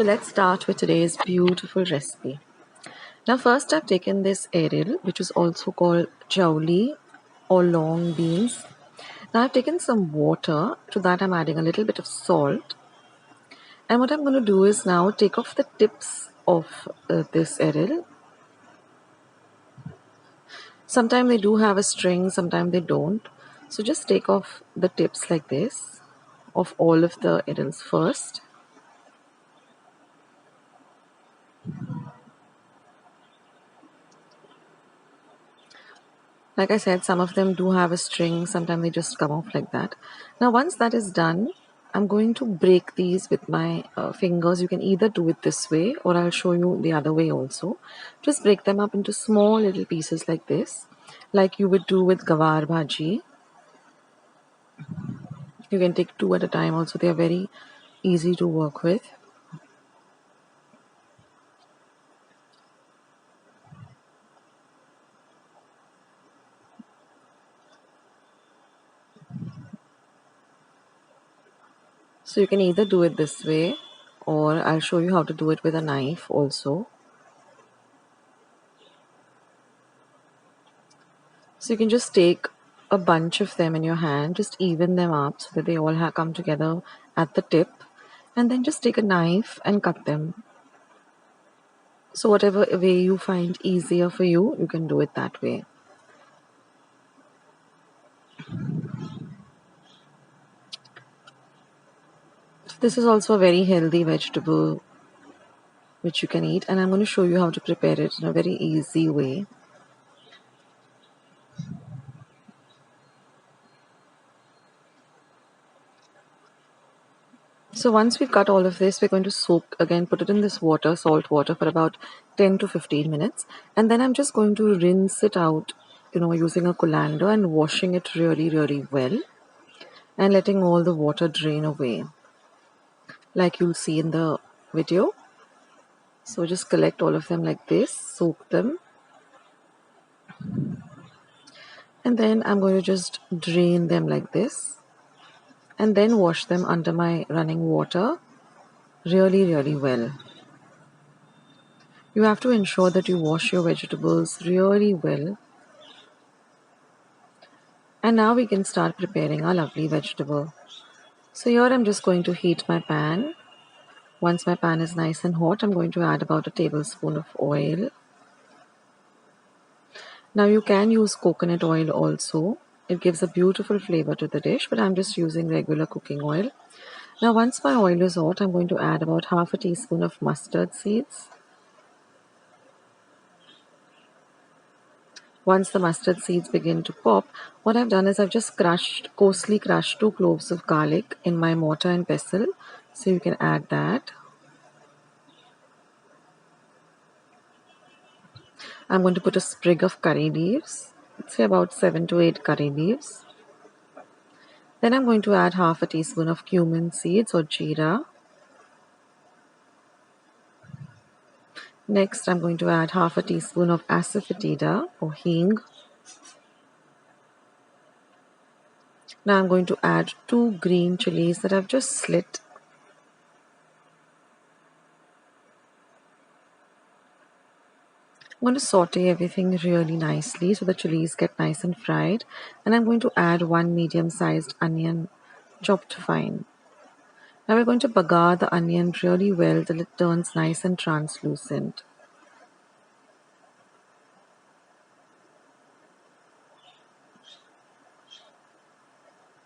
So let's start with today's beautiful recipe. Now first I've taken this Eeril, which is also called chowli or long beans. Now I've taken some water. To that I'm adding a little bit of salt. And what I'm going to do is now take off the tips of this Eeril. Sometimes they do have a string, sometimes they don't. So just take off the tips like this of all of the Eerils first. Like I said, some of them do have a string, sometimes they just come off like that. Now once that is done, I'm going to break these with my fingers. You can either do it this way or I'll show you the other way also. Just break them up into small little pieces like this, like you would do with gawar bhaji. You can take two at a time also, they are very easy to work with. So you can either do it this way or I'll show you how to do it with a knife also. So you can just take a bunch of them in your hand, just even them up so that they all come together at the tip, and then just take a knife and cut them. So whatever way you find easier for you, you can do it that way. So this is also a very healthy vegetable which you can eat, and I'm going to show you how to prepare it in a very easy way. So once we cut all of this, we're going to soak again, put it in this water, salt water, for about 10 to 15 minutes. And then I'm just going to rinse it out, using a colander and washing it really, really well and letting all the water drain away, like you'll see in the video. So just collect all of them like this, soak them. And then I'm going to just drain them like this and then wash them under my running water really, really well. You have to ensure that you wash your vegetables really well. And now we can start preparing our lovely vegetable. So here I'm just going to heat my pan. Once my pan is nice and hot, I'm going to add about a tablespoon of oil. Now you can use coconut oil also. It gives a beautiful flavor to the dish, but I'm just using regular cooking oil. Now once my oil is hot, I'm going to add about half a teaspoon of mustard seeds. Once the mustard seeds begin to pop, what I've done is I've just coarsely crushed 2 cloves of garlic in my mortar and pestle. So you can add that. I'm going to put a sprig of curry leaves. Let's say about 7 to 8 curry leaves. Then I'm going to add half a teaspoon of cumin seeds or jeera. Next, I'm going to add half a teaspoon of asafoetida or hing. Now I'm going to add 2 green chilies that I've just slit. I'm going to saute everything really nicely so the chilies get nice and fried. And I'm going to add 1 medium-sized onion chopped fine. Now we're going to bagar the onion really well till it turns nice and translucent.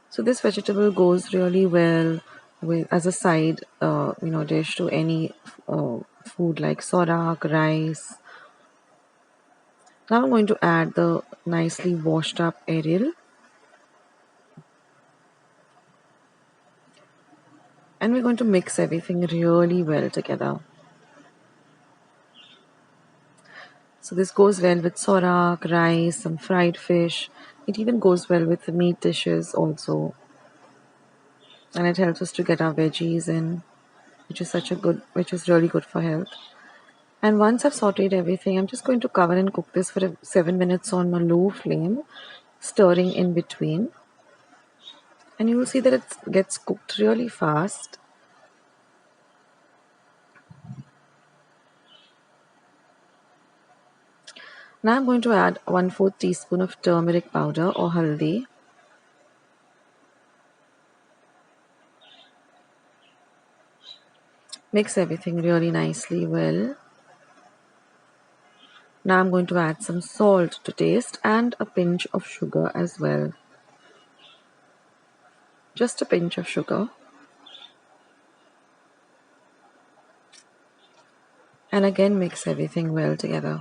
So this vegetable goes really well with as a side, dish to any food like sorak, rice. Now I'm going to add the nicely washed up Eeril. And we're going to mix everything really well together. So this goes well with sorak, rice, some fried fish. It even goes well with the meat dishes also. And it helps us to get our veggies in, which is really good for health. And once I've sauteed everything, I'm just going to cover and cook this for 7 minutes on a low flame, stirring in between. And you will see that it gets cooked really fast. Now I'm going to add 1/4 teaspoon of turmeric powder or haldi. Mix everything really nicely well. Now I'm going to add some salt to taste and a pinch of sugar as well. Just a pinch of sugar. And again mix everything well together.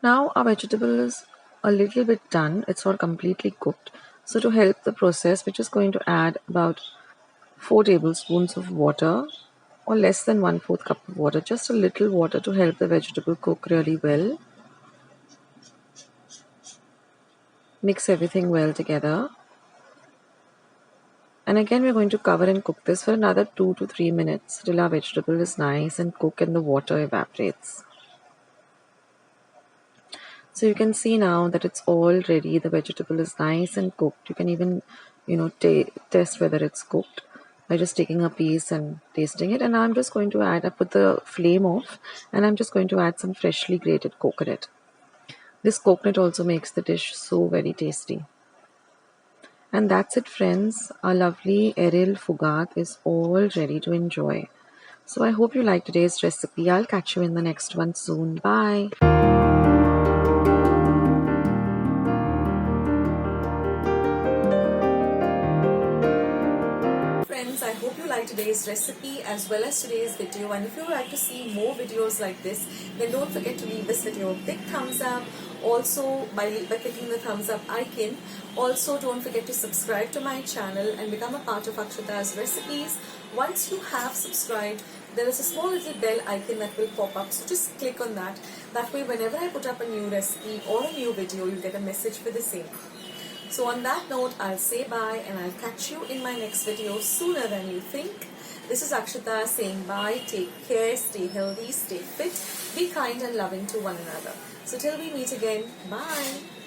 Now our vegetable is a little bit done. It's not completely cooked. So to help the process, we're just going to add about 4 tablespoons of water, or less than 1/4 cup of water, just a little water to help the vegetable cook really well. Mix everything well together. And again we're going to cover and cook this for another 2 to 3 minutes till our vegetable is nice and cooked and the water evaporates. So you can see now that it's all ready. The vegetable is nice and cooked. You can even, test whether it's cooked by just taking a piece and tasting it. And I'm just going to add, I put the flame off, and I'm just going to add some freshly grated coconut. This coconut also makes the dish so very tasty. And that's it, friends. Our lovely Eeril Foogath is all ready to enjoy. So I hope you liked today's recipe. I'll catch you in the next one soon. Bye. Friends, I hope you liked today's recipe as well as today's video, and if you would like to see more videos like this, then don't forget to leave this video a big thumbs up. Also, by clicking the thumbs up icon. Also, don't forget to subscribe to my channel and become a part of Akshata's recipes. Once you have subscribed, there is a small little bell icon that will pop up, so just click on that. That way, whenever I put up a new recipe or a new video, you'll get a message for the same. So on that note, I'll say bye and I'll catch you in my next video sooner than you think. This is Akshata saying bye, take care, stay healthy, stay fit, be kind and loving to one another. So till we meet again, bye.